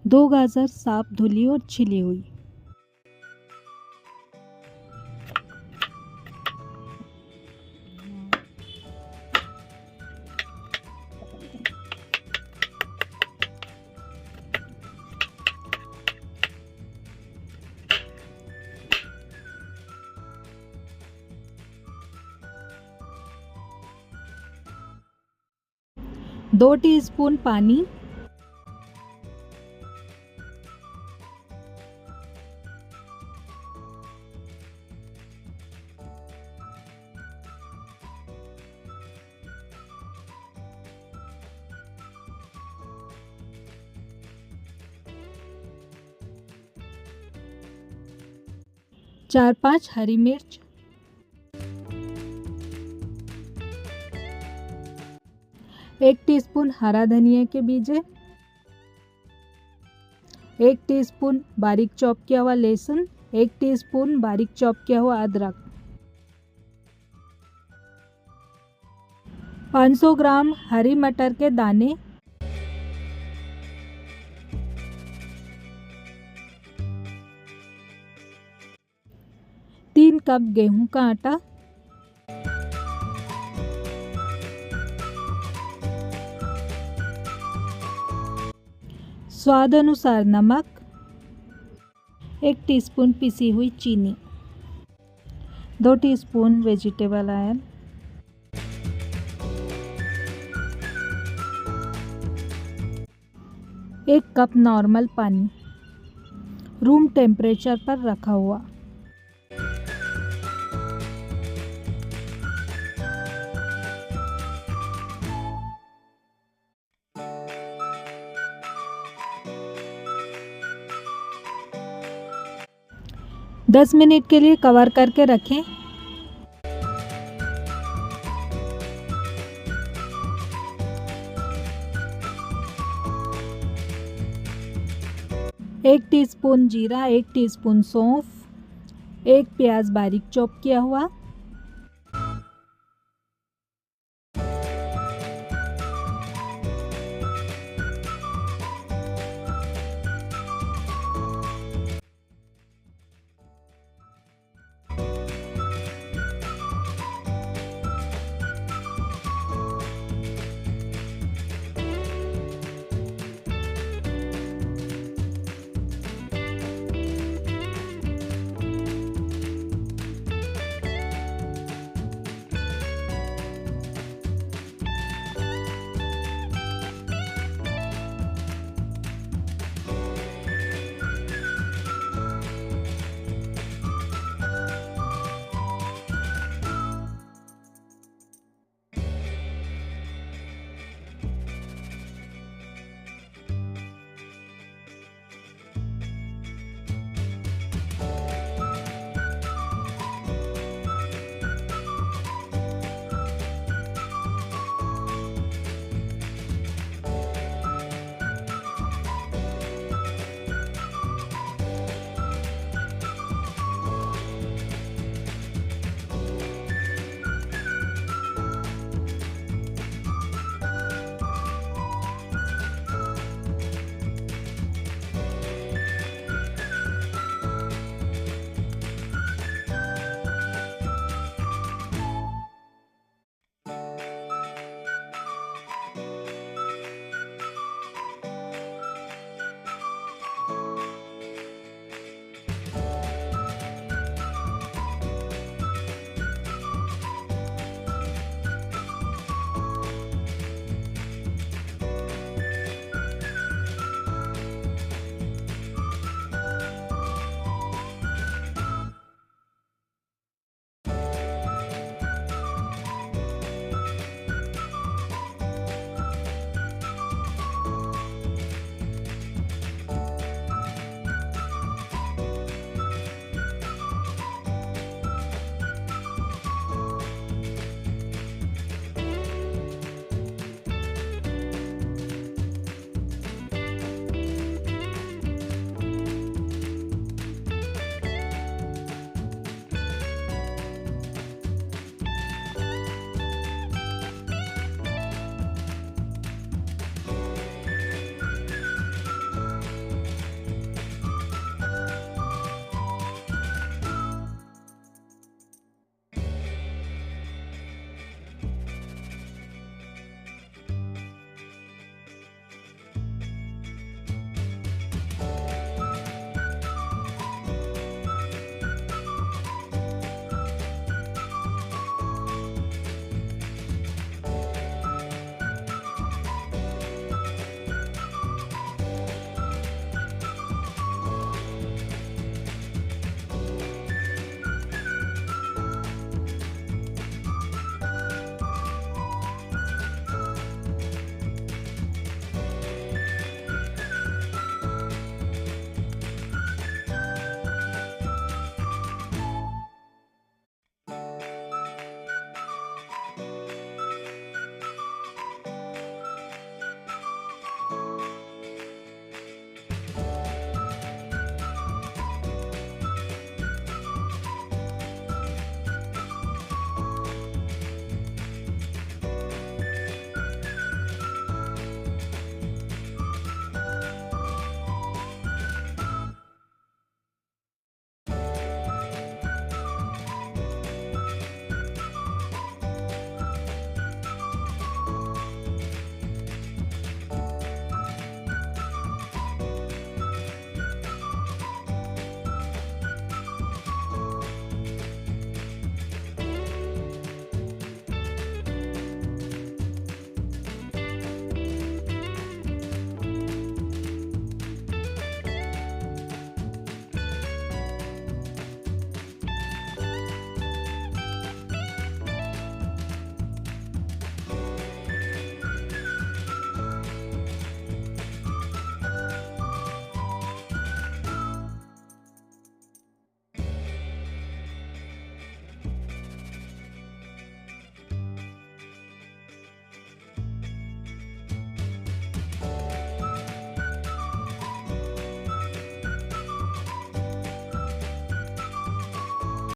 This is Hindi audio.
2 गाजर साफ धुली और छिली हुई। दो टीस्पून पानी, चार पांच हरी मिर्च, एक टीस्पून हरा धनिया के बीजे, 1 टीस्पून बारीक चॉप किया हुआ लहसुन, 1 टीस्पून बारीक चॉप किया हुआ अदरक, 500 ग्राम हरी मटर के दाने, तीन कप गेहूं का आटा, स्वाद अनुसार नमक, 1 टीस्पून पिसी हुई चीनी, 2 टीस्पून वेजिटेबल ऑयल, एक कप नॉर्मल पानी रूम टेम्परेचर पर रखा हुआ। दस मिनट के लिए कवर करके रखें। एक टीस्पून जीरा, 1 टीस्पून सौंफ, 1 प्याज बारीक चॉप किया हुआ,